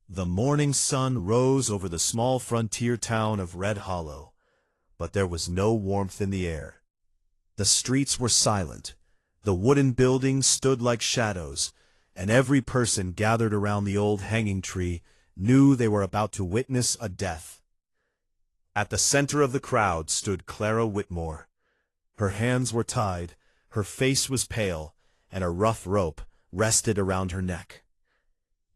The morning sun rose over the small frontier town of Red Hollow, but there was no warmth in the air. The streets were silent, the wooden buildings stood like shadows, and every person gathered around the old hanging tree knew they were about to witness a death. At the center of the crowd stood Clara Whitmore. Her hands were tied, her face was pale, and a rough rope rested around her neck.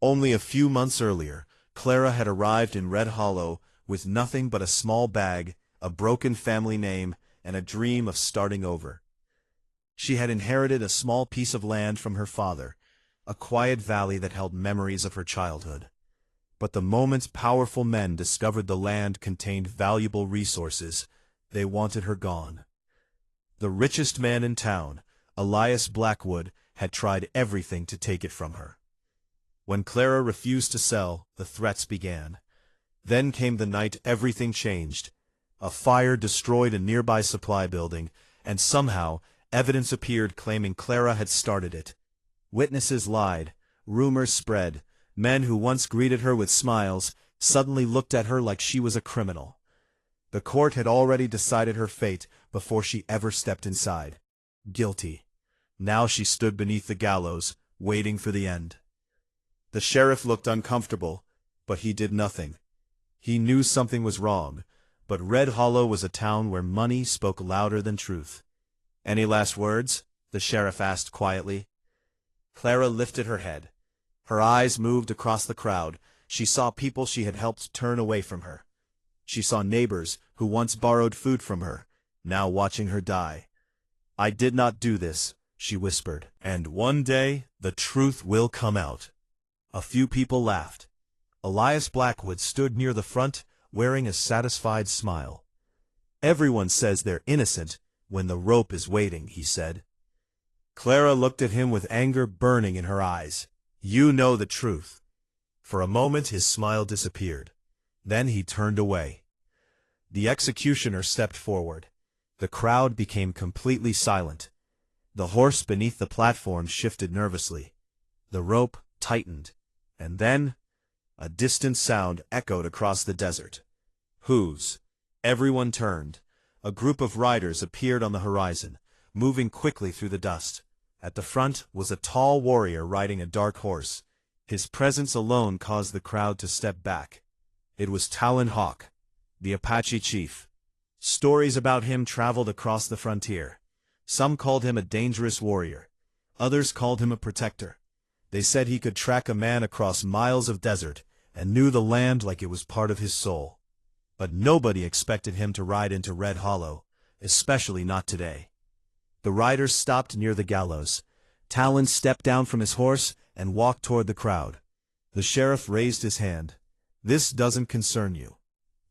Only a few months earlier, Clara had arrived in Red Hollow with nothing but a small bag, a broken family name, and a dream of starting over. She had inherited a small piece of land from her father, a quiet valley that held memories of her childhood. But the moment powerful men discovered the land contained valuable resources, they wanted her gone. The richest man in town, Elias Blackwood, had tried everything to take it from her. When Clara refused to sell, the threats began. Then came the night everything changed. A fire destroyed a nearby supply building, and somehow evidence appeared claiming Clara had started it. Witnesses lied, rumors spread, men who once greeted her with smiles suddenly looked at her like she was a criminal. The court had already decided her fate before she ever stepped inside. Guilty. Now she stood beneath the gallows, waiting for the end. The sheriff looked uncomfortable, but he did nothing. He knew something was wrong, but Red Hollow was a town where money spoke louder than truth. "Any last words?" the sheriff asked quietly. Clara lifted her head. Her eyes moved across the crowd. She saw people she had helped turn away from her. She saw neighbors who once borrowed food from her, now watching her die. "I did not do this," she whispered, "and one day the truth will come out." A few people laughed. Elias Blackwood stood near the front, wearing a satisfied smile. "Everyone says they're innocent when the rope is waiting," he said. Clara looked at him with anger burning in her eyes. "You know the truth." For a moment his smile disappeared. Then he turned away. The executioner stepped forward. The crowd became completely silent. The horse beneath the platform shifted nervously. The rope tightened. And then a distant sound echoed across the desert. Hooves. Everyone turned. A group of riders appeared on the horizon, moving quickly through the dust. At the front was a tall warrior riding a dark horse. His presence alone caused the crowd to step back. It was Talon Hawk, the Apache chief. Stories about him traveled across the frontier. Some called him a dangerous warrior. Others called him a protector. They said he could track a man across miles of desert and knew the land like it was part of his soul. But nobody expected him to ride into Red Hollow, especially not today. The riders stopped near the gallows. Talon stepped down from his horse and walked toward the crowd. The sheriff raised his hand. "This doesn't concern you."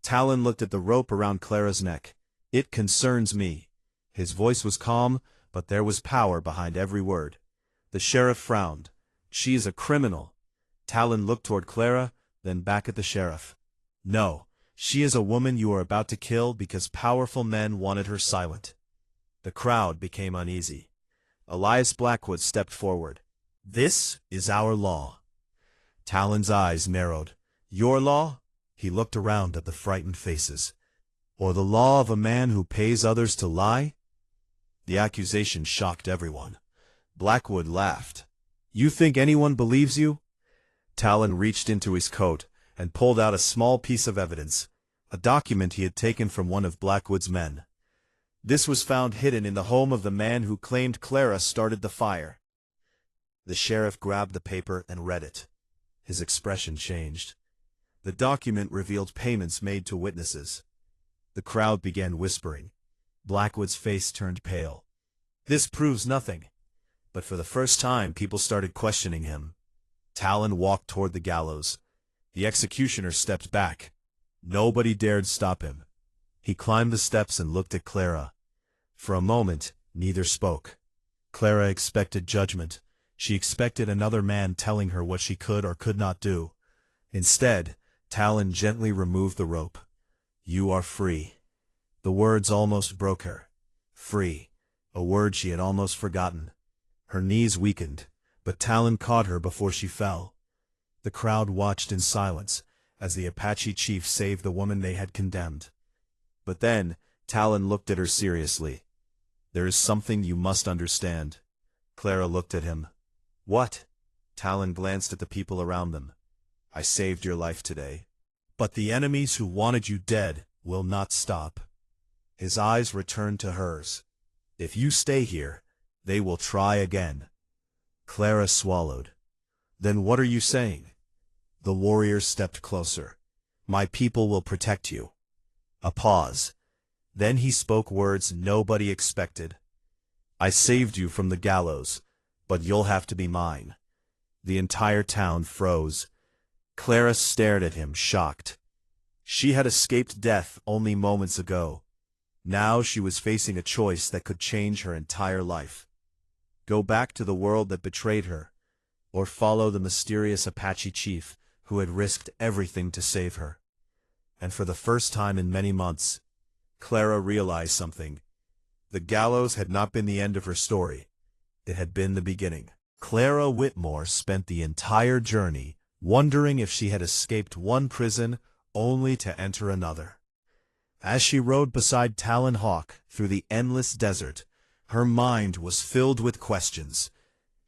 Talon looked at the rope around Clara's neck. "It concerns me." His voice was calm, but there was power behind every word. The sheriff frowned. "She is a criminal." Talon looked toward Clara, then back at the sheriff. "No, she is a woman you are about to kill because powerful men wanted her silent." The crowd became uneasy. Elias Blackwood stepped forward. "This is our law." Talon's eyes narrowed. "Your law?" He looked around at the frightened faces. "Or the law of a man who pays others to lie?" The accusation shocked everyone. Blackwood laughed. "You think anyone believes you?" Talon reached into his coat and pulled out a small piece of evidence, a document he had taken from one of Blackwood's men. This was found hidden in the home of the man who claimed Clara started the fire. The sheriff grabbed the paper and read it. His expression changed. The document revealed payments made to witnesses. The crowd began whispering. Blackwood's face turned pale. "This proves nothing." But for the first time, people started questioning him. Talon walked toward the gallows. The executioner stepped back. Nobody dared stop him. He climbed the steps and looked at Clara. For a moment, neither spoke. Clara expected judgment. She expected another man telling her what she could or could not do. Instead, Talon gently removed the rope. "You are free." The words almost broke her. Free, a word she had almost forgotten. Her knees weakened, but Talon caught her before she fell. The The crowd watched in silence as the Apache chief saved the woman they had condemned. But then, Talon looked at her seriously. "There is something you must understand." Clara looked at him. "What?" Talon glanced at the people around them. "I saved your life today. But the enemies who wanted you dead will not stop." His eyes returned to hers. "If you stay here, they will try again." Clara swallowed. "Then what are you saying?" The warrior stepped closer. "My people will protect you." A pause. Then he spoke words nobody expected. "I saved you from the gallows, but you'll have to be mine." The entire town froze. Clara stared at him, shocked. She had escaped death only moments ago. Now she was facing a choice that could change her entire life. Go back to the world that betrayed her, or follow the mysterious Apache chief who had risked everything to save her. And for the first time in many months, Clara realized something. The gallows had not been the end of her story. It had been the beginning. Clara Whitmore spent the entire journey wondering if she had escaped one prison only to enter another. As she rode beside Talon Hawk through the endless desert, her mind was filled with questions.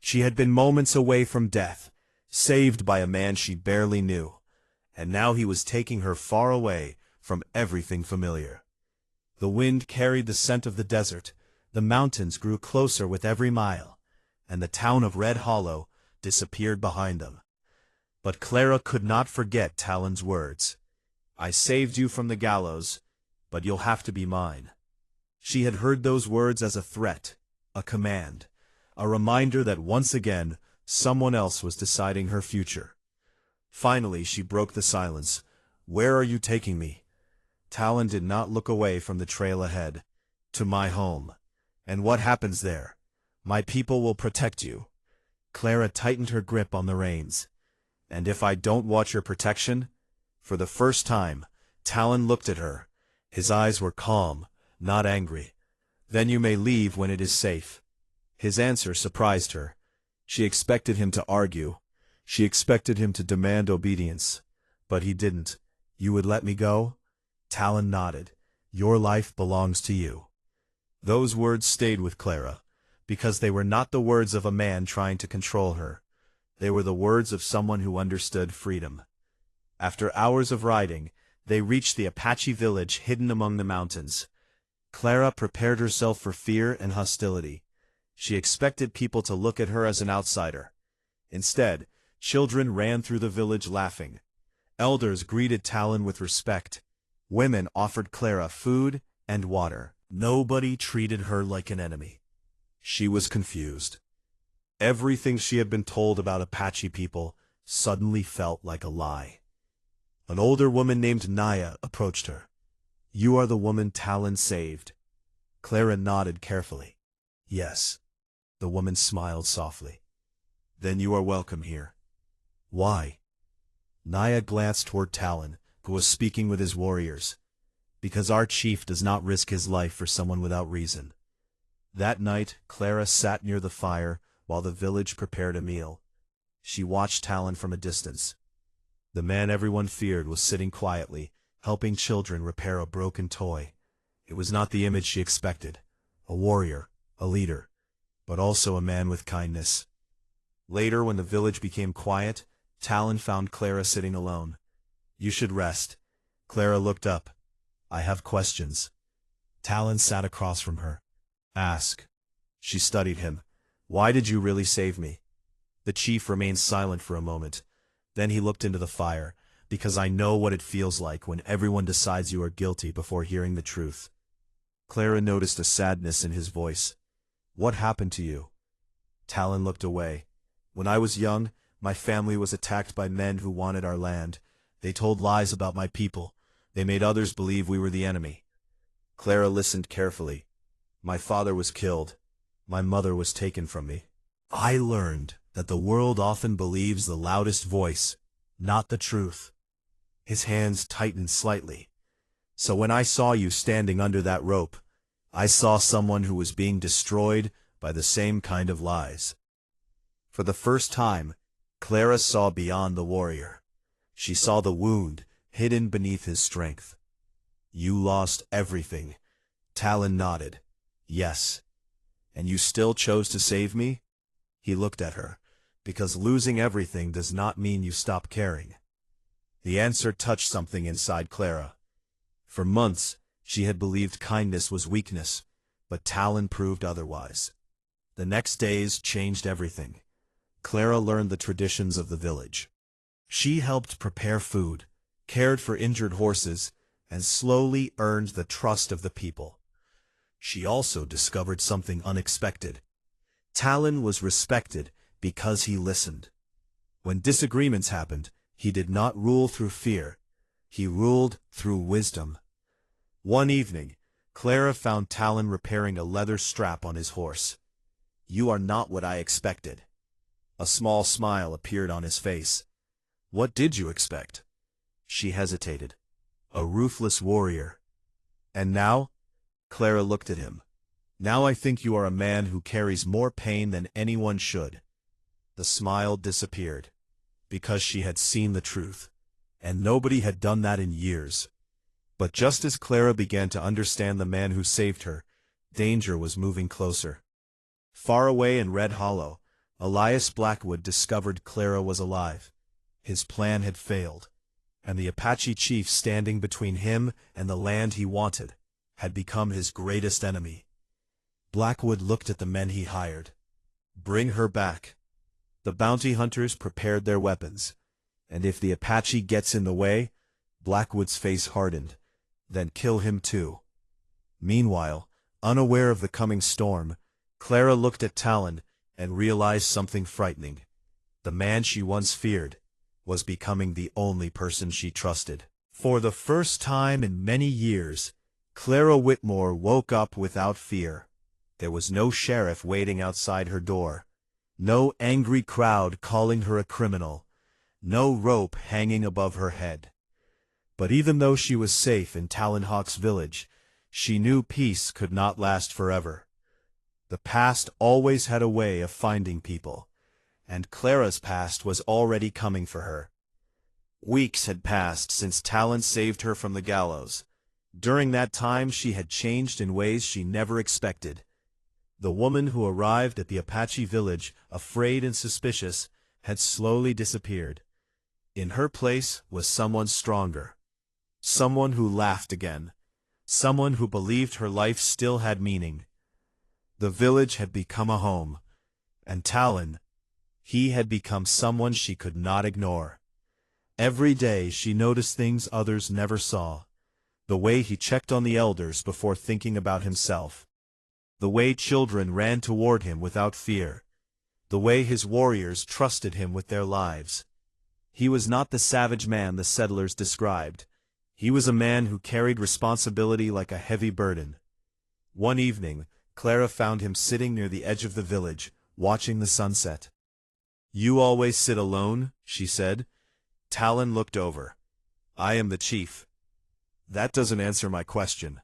She had been moments away from death, saved by a man she barely knew, and now he was taking her far away from everything familiar. The wind carried the scent of the desert, the mountains grew closer with every mile, and the town of Red Hollow disappeared behind them. But Clara could not forget Talon's words. "I saved you from the gallows, but you'll have to be mine." She had heard those words as a threat, a command, a reminder that once again someone else was deciding her future. Finally she broke the silence. "Where are you taking me?" Talon did not look away from the trail ahead. "To my home." "And what happens there?" "My people will protect you." Clara tightened her grip on the reins. "And if I don't watch your protection?" For the first time, Talon looked at her. His eyes were calm, not angry. "Then you may leave when it is safe." His answer surprised her. She expected him to argue. She expected him to demand obedience. But he didn't. "You would let me go?" Talon nodded. "Your life belongs to you." Those words stayed with Clara, because they were not the words of a man trying to control her. They were the words of someone who understood freedom. After hours of riding, they reached the Apache village hidden among the mountains. Clara prepared herself for fear and hostility. She expected people to look at her as an outsider. Instead, children ran through the village laughing. Elders greeted Talon with respect. Women offered Clara food and water. Nobody treated her like an enemy. She was confused. Everything she had been told about Apache people suddenly felt like a lie. An older woman named Naya approached her. "You are the woman Talon saved." Clara nodded carefully. "Yes." The woman smiled softly. "Then you are welcome here." "Why?" Naya glanced toward Talon, who was speaking with his warriors. "Because our chief does not risk his life for someone without reason." That night, Clara sat near the fire while the village prepared a meal. She watched Talon from a distance. The man everyone feared was sitting quietly, helping children repair a broken toy. It was not the image she expected. A warrior, a leader, but also a man with kindness. Later, when the village became quiet, Talon found Clara sitting alone. "You should rest." Clara looked up. "I have questions." Talon sat across from her. "Ask." She studied him. "Why did you really save me?" The chief remained silent for a moment. Then he looked into the fire. "Because I know what it feels like when everyone decides you are guilty before hearing the truth." Clara noticed a sadness in his voice. "What happened to you?" Talon looked away. "When I was young, my family was attacked by men who wanted our land. They told lies about my people. They made others believe we were the enemy." Clara listened carefully. "My father was killed. My mother was taken from me. I learned that the world often believes the loudest voice, not the truth." His hands tightened slightly. "So when I saw you standing under that rope, I saw someone who was being destroyed by the same kind of lies." For the first time, Clara saw beyond the warrior. She saw the wound hidden beneath his strength. You lost everything. Talon nodded. Yes. And you still chose to save me? He looked at her. Because losing everything does not mean you stop caring. The answer touched something inside Clara. For months, she had believed kindness was weakness, but Talon proved otherwise. The next days changed everything. Clara learned the traditions of the village. She helped prepare food, cared for injured horses, and slowly earned the trust of the people. She also discovered something unexpected. Talon was respected because he listened. When disagreements happened, he did not rule through fear. He ruled through wisdom. One evening, Clara found Talon repairing a leather strap on his horse. You are not what I expected. A small smile appeared on his face. What did you expect? She hesitated. A ruthless warrior. And now? Clara looked at him. Now I think you are a man who carries more pain than anyone should. The smile disappeared, because she had seen the truth, and nobody had done that in years. But just as Clara began to understand the man who saved her, danger was moving closer. Far away in Red Hollow, Elias Blackwood discovered Clara was alive. His plan had failed, and the Apache chief standing between him and the land he wanted had become his greatest enemy. Blackwood looked at the men he hired. Bring her back. The bounty hunters prepared their weapons, and if the Apache gets in the way, Blackwood's face hardened. Then kill him too. Meanwhile, unaware of the coming storm, Clara looked at Talon and realized something frightening. The man she once feared was becoming the only person she trusted. For the first time in many years, Clara Whitmore woke up without fear. There was no sheriff waiting outside her door. No angry crowd calling her a criminal. No rope hanging above her head. But even though she was safe in Talon Hawk's village, she knew peace could not last forever. The past always had a way of finding people, and Clara's past was already coming for her. Weeks had passed since Talon saved her from the gallows. During that time she had changed in ways she never expected. The woman who arrived at the Apache village, afraid and suspicious, had slowly disappeared. In her place was someone stronger. Someone who laughed again. Someone who believed her life still had meaning. The village had become a home. And Talon, he had become someone she could not ignore. Every day she noticed things others never saw. The way he checked on the elders before thinking about himself. The way children ran toward him without fear. The way his warriors trusted him with their lives. He was not the savage man the settlers described. He was a man who carried responsibility like a heavy burden. One evening, Clara found him sitting near the edge of the village, watching the sunset. You always sit alone, she said. Talon looked over. I am the chief. That doesn't answer my question.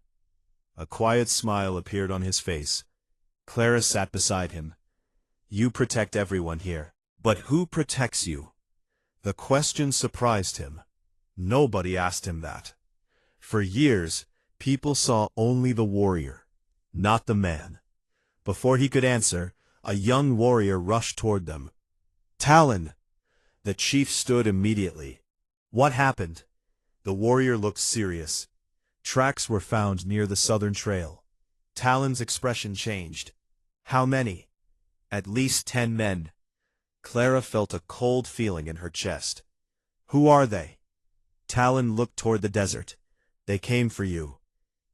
A quiet smile appeared on his face. Clara sat beside him. You protect everyone here. But who protects you? The question surprised him. Nobody asked him that. For years, people saw only the warrior, not the man. Before he could answer, a young warrior rushed toward them. Talon! The chief stood immediately. What happened? The warrior looked serious. Tracks were found near the southern trail. Talon's expression changed. How many? At least 10 men. Clara felt a cold feeling in her chest. Who are they? Talon looked toward the desert. They came for you.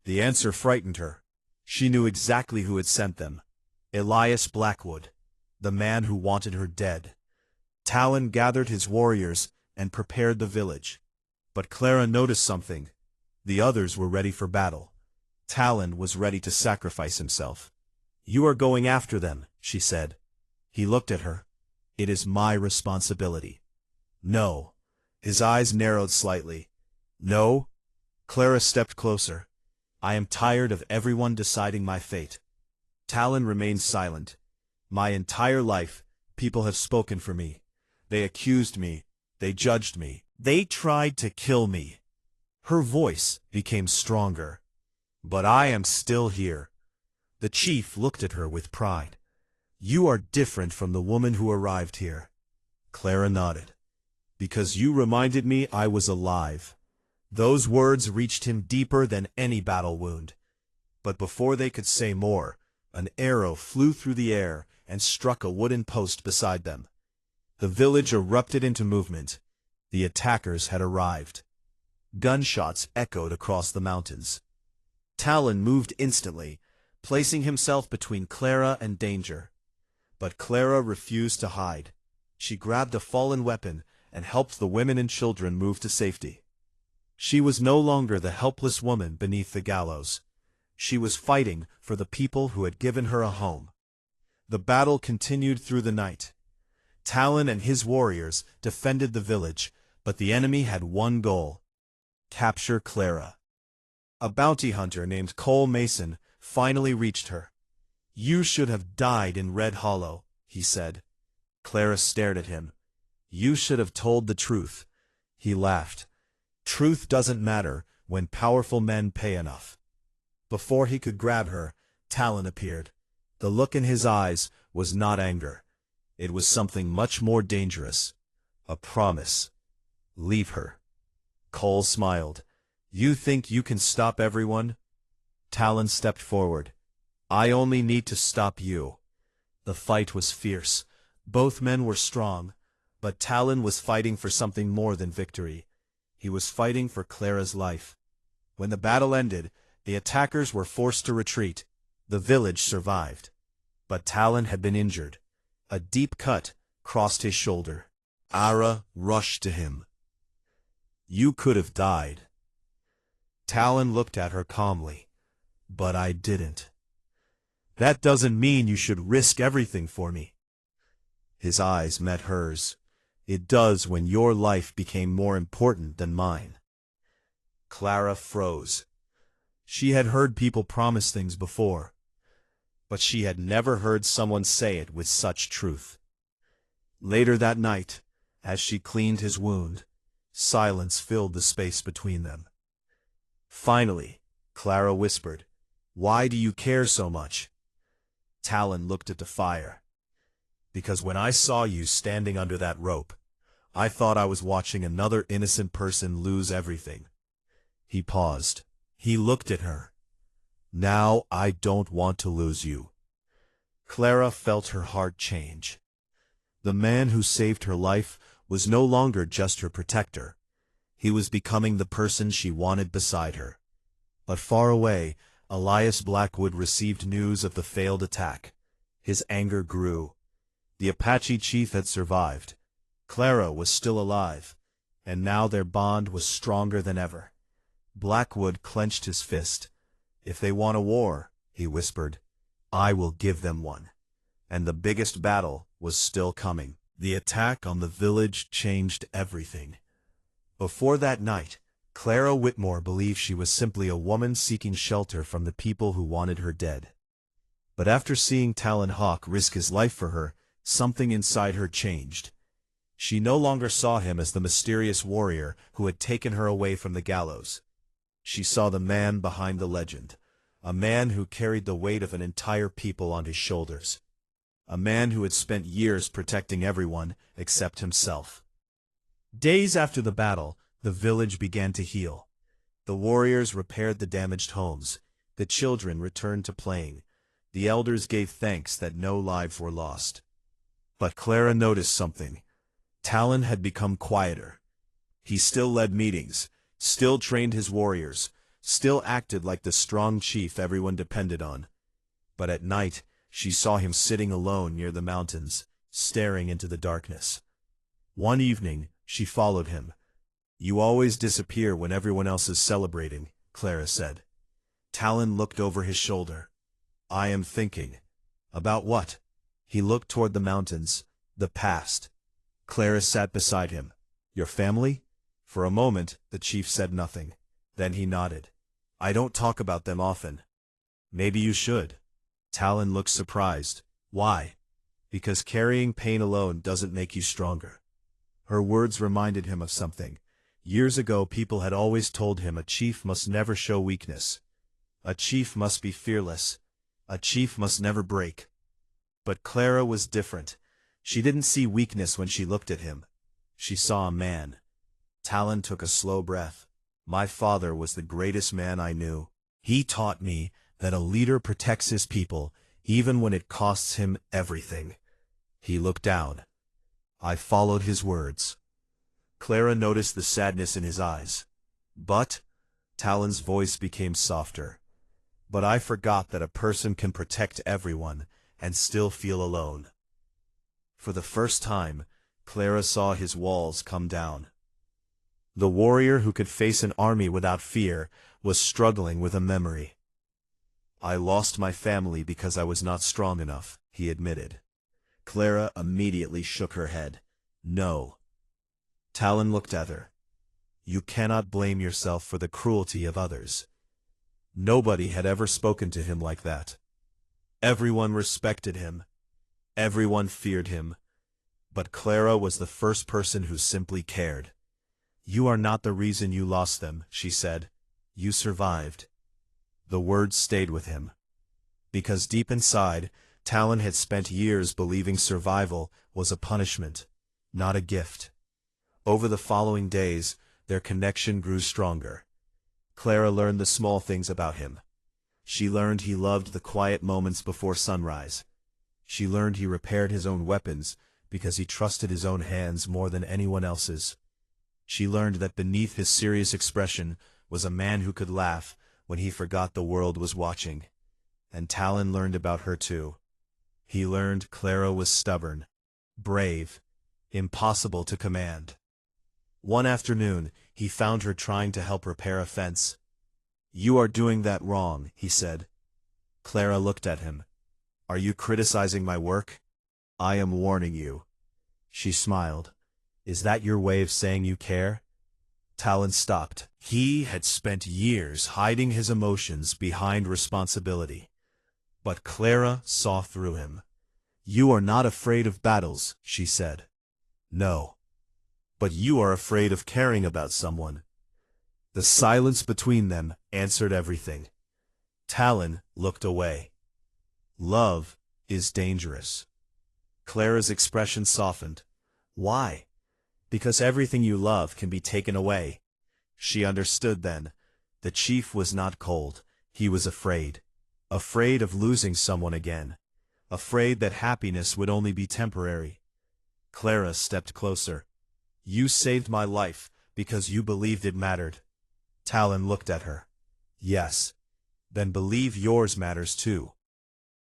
The answer frightened her. She knew exactly who had sent them. Elias Blackwood, the man who wanted her dead. Talon gathered his warriors and prepared the village. But Clara noticed something. The others were ready for battle. Talon was ready to sacrifice himself. You are going after them, she said. He looked at her. It is my responsibility. No. His eyes narrowed slightly. No? Clara stepped closer. I am tired of everyone deciding my fate. Talon remained silent. My entire life, people have spoken for me. They accused me. They judged me. They tried to kill me. Her voice became stronger. But I am still here. The chief looked at her with pride. You are different from the woman who arrived here. Clara nodded. Because you reminded me I was alive. Those words reached him deeper than any battle wound. But before they could say more, an arrow flew through the air and struck a wooden post beside them. The village erupted into movement. The attackers had arrived. Gunshots echoed across the mountains. Talon moved instantly, placing himself between Clara and danger. But Clara refused to hide. She grabbed a fallen weapon and helped the women and children move to safety. She was no longer the helpless woman beneath the gallows. She was fighting for the people who had given her a home. The battle continued through the night. Talon and his warriors defended the village, but the enemy had one goal: capture Clara. A bounty hunter named Cole Mason finally reached her. You should have died in Red Hollow, he said. Clara stared at him. You should have told the truth. He laughed. Truth doesn't matter when powerful men pay enough. Before he could grab her, Talon appeared. The look in his eyes was not anger. It was something much more dangerous. A promise. Leave her. Cole smiled. You think you can stop everyone? Talon stepped forward. I only need to stop you. The fight was fierce. Both men were strong, but Talon was fighting for something more than victory. He was fighting for Clara's life. When the battle ended, the attackers were forced to retreat. The village survived. But Talon had been injured. A deep cut crossed his shoulder. Ara rushed to him. You could have died. Talon looked at her calmly. But I didn't. That doesn't mean you should risk everything for me. His eyes met hers. It does when your life became more important than mine. Clara froze. She had heard people promise things before, but she had never heard someone say it with such truth. Later that night, as she cleaned his wound, silence filled the space between them. Finally, Clara whispered, Why do you care so much? Talon looked at the fire. Because when I saw you standing under that rope, I thought I was watching another innocent person lose everything. He paused. He looked at her. Now I don't want to lose you. Clara felt her heart change. The man who saved her life was no longer just her protector. He was becoming the person she wanted beside her. But far away, Elias Blackwood received news of the failed attack. His anger grew. The Apache chief had survived. Clara was still alive, and now their bond was stronger than ever. Blackwood clenched his fist. If they want a war, he whispered, I will give them one. And the biggest battle was still coming. The attack on the village changed everything. Before that night, Clara Whitmore believed she was simply a woman seeking shelter from the people who wanted her dead. But after seeing Talon Hawk risk his life for her, something inside her changed. She no longer saw him as the mysterious warrior who had taken her away from the gallows. She saw the man behind the legend, a man who carried the weight of an entire people on his shoulders, a man who had spent years protecting everyone except himself. Days after the battle, the village began to heal. The warriors repaired the damaged homes. The children returned to playing. The elders gave thanks that no lives were lost. But Clara noticed something. Talon had become quieter. He still led meetings, still trained his warriors, still acted like the strong chief everyone depended on. But at night, she saw him sitting alone near the mountains, staring into the darkness. One evening, she followed him. You always disappear when everyone else is celebrating, Clara said. Talon looked over his shoulder. I am thinking. About what? He looked toward the mountains, the past. Clara sat beside him. Your family? For a moment, the chief said nothing. Then he nodded. I don't talk about them often. Maybe you should. Talon looked surprised. Why? Because carrying pain alone doesn't make you stronger. Her words reminded him of something. Years ago people had always told him a chief must never show weakness. A chief must be fearless. A chief must never break. But Clara was different. She didn't see weakness when she looked at him. She saw a man. Talon took a slow breath. My father was the greatest man I knew. He taught me that a leader protects his people, even when it costs him everything. He looked down. I followed his words. Clara noticed the sadness in his eyes. But, Talon's voice became softer. But I forgot that a person can protect everyone and still feel alone. For the first time, Clara saw his walls come down. The warrior who could face an army without fear was struggling with a memory. I lost my family because I was not strong enough, he admitted. Clara immediately shook her head. No. Talon looked at her. You cannot blame yourself for the cruelty of others. Nobody had ever spoken to him like that. Everyone respected him. Everyone feared him. But Clara was the first person who simply cared. You are not the reason you lost them, she said. You survived. The words stayed with him. Because deep inside, Talon had spent years believing survival was a punishment, not a gift. Over the following days, their connection grew stronger. Clara learned the small things about him. She learned he loved the quiet moments before sunrise. She learned he repaired his own weapons because he trusted his own hands more than anyone else's. She learned that beneath his serious expression was a man who could laugh when he forgot the world was watching. And Talon learned about her too. He learned Clara was stubborn, brave, impossible to command. One afternoon, he found her trying to help repair a fence. You are doing that wrong, he said. Clara looked at him. Are you criticizing my work? I am warning you. She smiled. Is that your way of saying you care? Talon stopped. He had spent years hiding his emotions behind responsibility. But Clara saw through him. You are not afraid of battles, she said. No. But you are afraid of caring about someone. The silence between them answered everything. Talon looked away. Love is dangerous. Clara's expression softened. Why? Because everything you love can be taken away. She understood then. The chief was not cold. He was afraid. Afraid of losing someone again. Afraid that happiness would only be temporary. Clara stepped closer. You saved my life because you believed it mattered. Talon looked at her. Yes. Then believe yours matters too.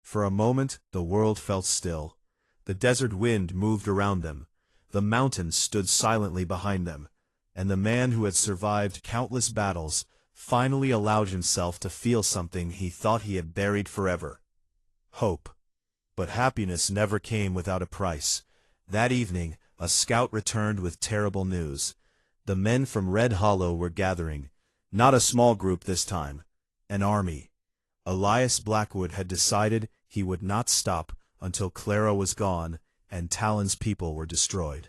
For a moment, the world felt still. The desert wind moved around them. The mountains stood silently behind them. And the man who had survived countless battles finally allowed himself to feel something he thought he had buried forever. Hope. But happiness never came without a price. That evening, a scout returned with terrible news. The men from Red Hollow were gathering. Not a small group this time. An army. Elias Blackwood had decided he would not stop until Clara was gone and Talon's people were destroyed.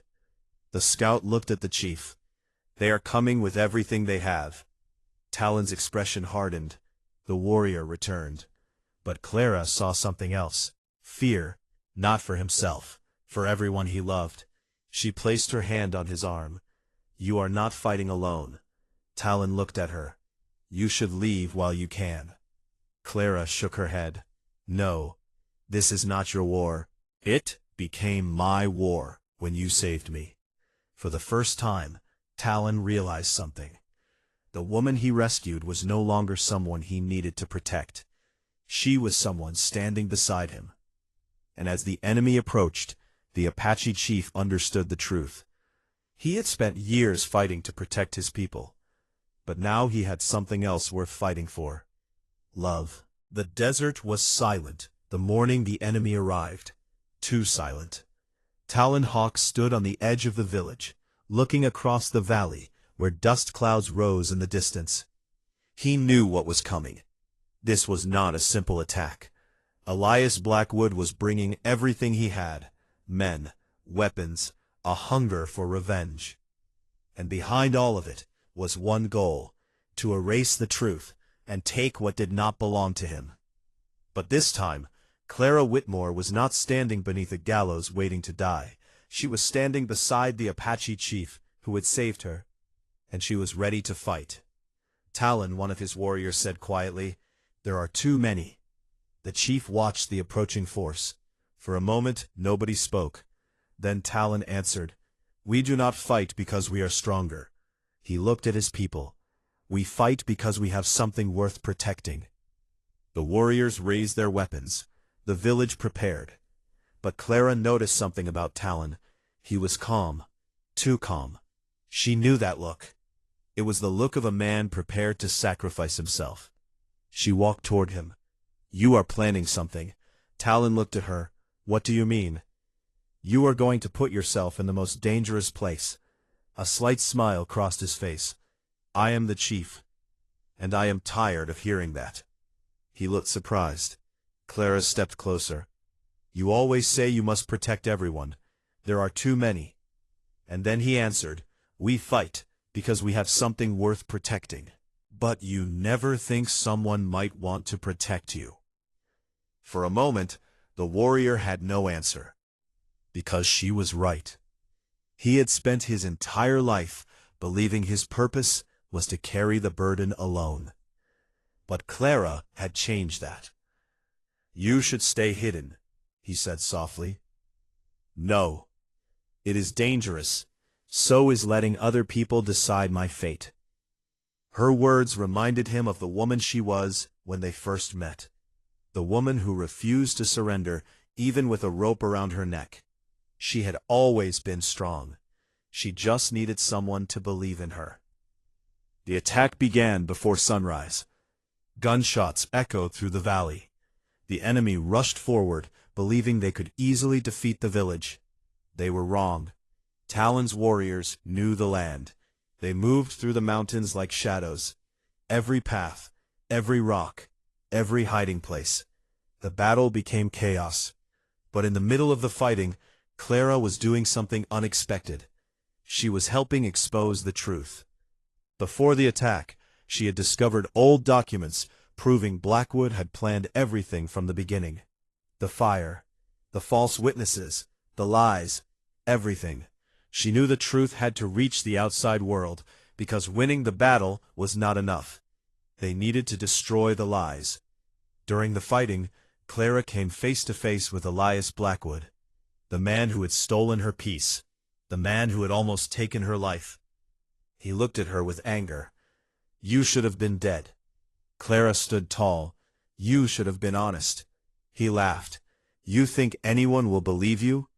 The scout looked at the chief. They are coming with everything they have. Talon's expression hardened. The warrior returned. But Clara saw something else. Fear, not for himself, for everyone he loved. She placed her hand on his arm. You are not fighting alone. Talon looked at her. You should leave while you can. Clara shook her head. No, this is not your war. It became my war when you saved me. For the first time, Talon realized something. The woman he rescued was no longer someone he needed to protect. She was someone standing beside him. And as the enemy approached, the Apache chief understood the truth. He had spent years fighting to protect his people. But now he had something else worth fighting for. Love. The desert was silent the morning the enemy arrived. Too silent. Talon Hawk stood on the edge of the village, looking across the valley where dust clouds rose in the distance. He knew what was coming. This was not a simple attack. Elias Blackwood was bringing everything he had: men, weapons, a hunger for revenge. And behind all of it was one goal: to erase the truth and take what did not belong to him. But this time, Clara Whitmore was not standing beneath a gallows waiting to die. She was standing beside the Apache chief who had saved her, and she was ready to fight. Talon, one of his warriors, said quietly, "There are too many." The chief watched the approaching force. For a moment, nobody spoke. Then Talon answered, "We do not fight because we are stronger." He looked at his people. "We fight because we have something worth protecting." The warriors raised their weapons. The village prepared. But Clara noticed something about Talon. He was calm. Too calm. She knew that look. It was the look of a man prepared to sacrifice himself. She walked toward him. "You are planning something." Talon looked at her. "What do you mean?" "You are going to put yourself in the most dangerous place." A slight smile crossed his face. "I am the chief, and I am tired of hearing that." He looked surprised. Clara stepped closer. "You always say you must protect everyone. There are too many." And then he answered, "We fight because we have something worth protecting." "But you never think someone might want to protect you?" For a moment, the warrior had no answer. Because she was right. He had spent his entire life believing his purpose was to carry the burden alone. But Clara had changed that. "You should stay hidden," he said softly. "No. It is dangerous. So is letting other people decide my fate." Her words reminded him of the woman she was when they first met. The woman who refused to surrender, even with a rope around her neck. She had always been strong. She just needed someone to believe in her. The attack began before sunrise. Gunshots echoed through the valley. The enemy rushed forward, believing they could easily defeat the village. They were wrong. Talon's warriors knew the land. They moved through the mountains like shadows. Every path, every rock, every hiding place. The battle became chaos. But in the middle of the fighting, Clara was doing something unexpected. She was helping expose the truth. Before the attack, she had discovered old documents proving Blackwood had planned everything from the beginning. The fire, the false witnesses, the lies, everything. She knew the truth had to reach the outside world, because winning the battle was not enough. They needed to destroy the lies. During the fighting, Clara came face to face with Elias Blackwood, the man who had stolen her peace, the man who had almost taken her life. He looked at her with anger. "You should have been dead." Clara stood tall. "You should have been honest." He laughed. "You think anyone will believe you?"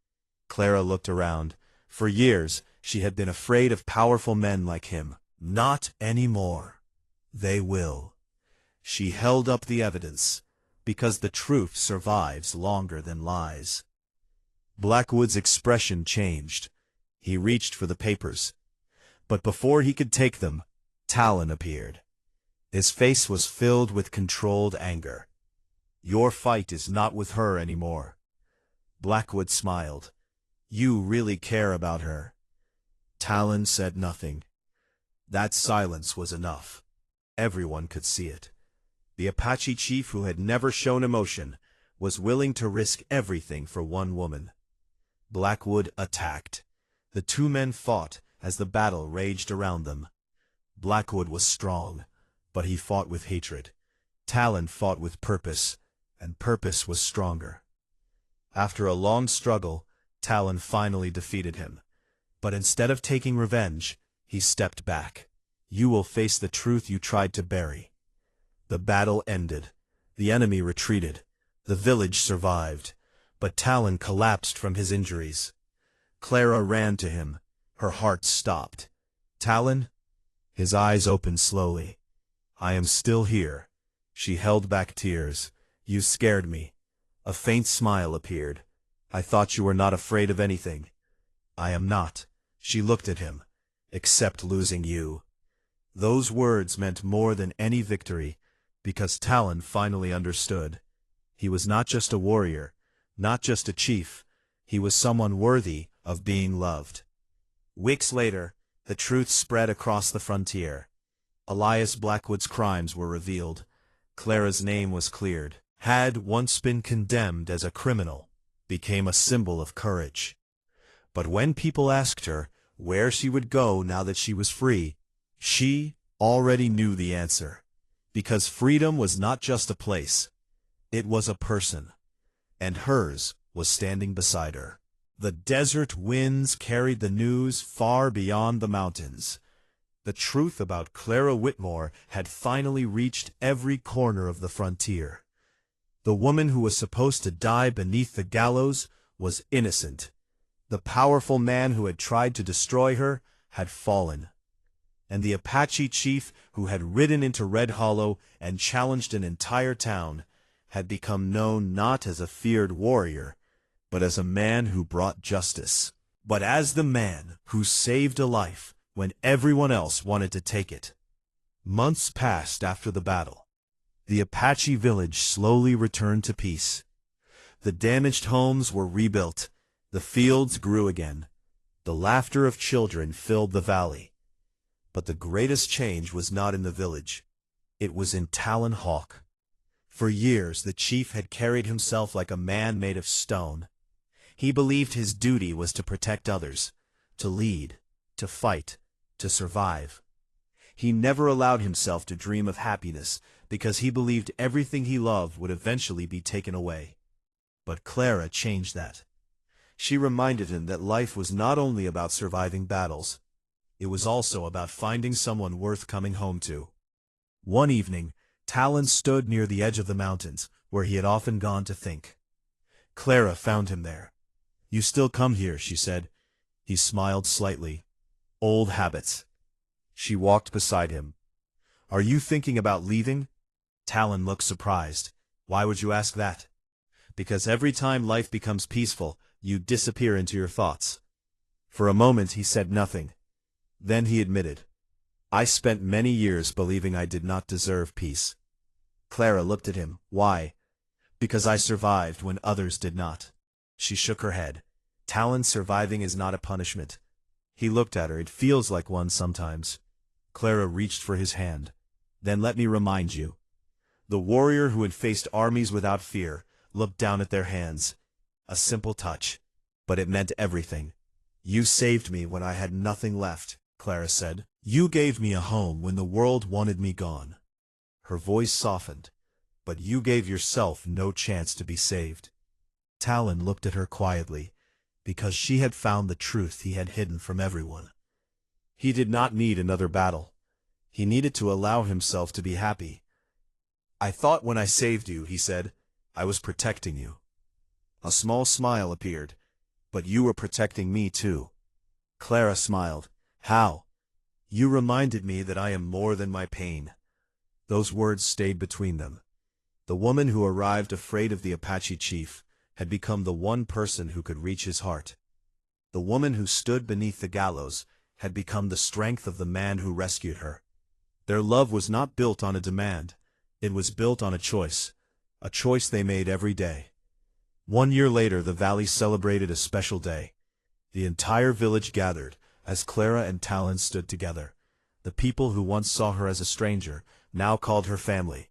Clara looked around. For years, she had been afraid of powerful men like him. Not anymore. They will. She held up the evidence, because the truth survives longer than lies. Blackwood's expression changed. He reached for the papers. But before he could take them, Talon appeared. His face was filled with controlled anger. "Your fight is not with her anymore." Blackwood smiled. "You really care about her." Talon said nothing. That silence was enough. Everyone could see it. The Apache chief, who had never shown emotion, was willing to risk everything for one woman. Blackwood attacked. The two men fought as the battle raged around them. Blackwood was strong, but he fought with hatred. Talon fought with purpose, and purpose was stronger. After a long struggle, Talon finally defeated him. But instead of taking revenge, he stepped back. "You will face the truth you tried to bury." The battle ended. The enemy retreated. The village survived. But Talon collapsed from his injuries. Clara ran to him. Her heart stopped. "Talon?" His eyes opened slowly. "I am still here." She held back tears. "You scared me." A faint smile appeared. "I thought you were not afraid of anything." "I am not." She looked at him. "Except losing you." Those words meant more than any victory, because Talon finally understood. He was not just a warrior, not just a chief. He was someone worthy of being loved. Weeks later, the truth spread across the frontier. Elias Blackwood's crimes were revealed. Clara's name was cleared. Had once been condemned as a criminal, became a symbol of courage. But when people asked her where she would go now that she was free, she already knew the answer. Because freedom was not just a place, it was a person, and hers was standing beside her. The desert winds carried the news far beyond the mountains. The truth about Clara Whitmore had finally reached every corner of the frontier. The woman who was supposed to die beneath the gallows was innocent. The powerful man who had tried to destroy her had fallen. And the Apache chief who had ridden into Red Hollow and challenged an entire town had become known not as a feared warrior, but as a man who brought justice. But as the man who saved a life when everyone else wanted to take it. Months passed after the battle. The Apache village slowly returned to peace. The damaged homes were rebuilt. The fields grew again. The laughter of children filled the valley. But the greatest change was not in the village. It was in Talon Hawk. For years the chief had carried himself like a man made of stone. He believed his duty was to protect others, to lead, to fight, to survive. He never allowed himself to dream of happiness because he believed everything he loved would eventually be taken away. But Clara changed that. She reminded him that life was not only about surviving battles, it was also about finding someone worth coming home to. One evening, Talon stood near the edge of the mountains, where he had often gone to think. Clara found him there. "You still come here," she said. He smiled slightly. "Old habits." She walked beside him. "Are you thinking about leaving?" Talon looked surprised. "Why would you ask that?" "Because every time life becomes peaceful, you disappear into your thoughts." For a moment he said nothing. Then he admitted, "I spent many years believing I did not deserve peace." Clara looked at him. "Why?" "Because I survived when others did not." She shook her head. "Talon, surviving is not a punishment." He looked at her. "It feels like one sometimes." Clara reached for his hand. "Then let me remind you." The warrior who had faced armies without fear looked down at their hands. A simple touch, but it meant everything. "You saved me when I had nothing left," Clara said. "You gave me a home when the world wanted me gone." Her voice softened. "But you gave yourself no chance to be saved." Talon looked at her quietly, because she had found the truth he had hidden from everyone. He did not need another battle. He needed to allow himself to be happy. "I thought when I saved you," he said, "I was protecting you." A small smile appeared. "But you were protecting me too." Clara smiled. "How?" "You reminded me that I am more than my pain." Those words stayed between them. The woman who arrived afraid of the Apache chief had become the one person who could reach his heart. The woman who stood beneath the gallows had become the strength of the man who rescued her. Their love was not built on a demand. It was built on a choice they made every day. 1 year later, the valley celebrated a special day. The entire village gathered as Clara and Talon stood together. The people who once saw her as a stranger now called her family.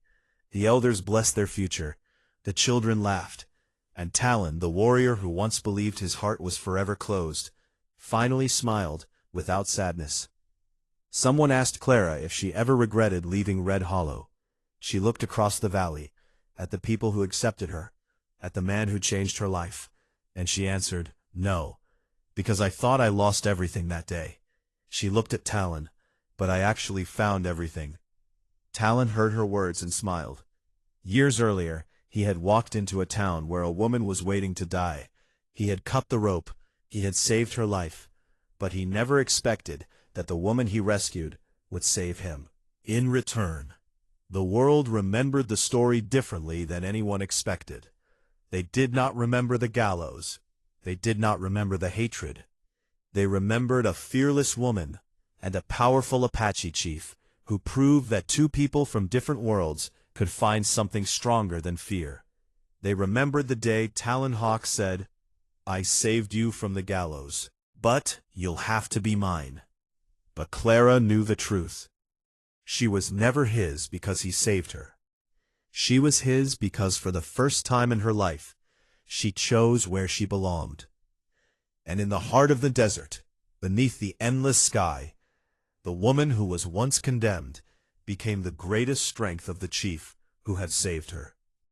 The elders blessed their future. The children laughed. And Talon, the warrior who once believed his heart was forever closed, finally smiled without sadness. Someone asked Clara if she ever regretted leaving Red Hollow. She looked across the valley, at the people who accepted her, at the man who changed her life, and she answered, "No, because I thought I lost everything that day." She looked at Talon, "But I actually found everything." Talon heard her words and smiled. Years earlier, he had walked into a town where a woman was waiting to die. He had cut the rope, he had saved her life, but he never expected that the woman he rescued would save him. In return, the world remembered the story differently than anyone expected. They did not remember the gallows. They did not remember the hatred. They remembered a fearless woman and a powerful Apache chief who proved that two people from different worlds could find something stronger than fear. They remembered the day Talon Hawk said, I saved you from the gallows, but you'll have to be mine." But Clara knew the truth. She was never his because he saved her. She was his because for the first time in her life, she chose where she belonged. And in the heart of the desert, beneath the endless sky, the woman who was once condemned became the greatest strength of the chief who had saved her.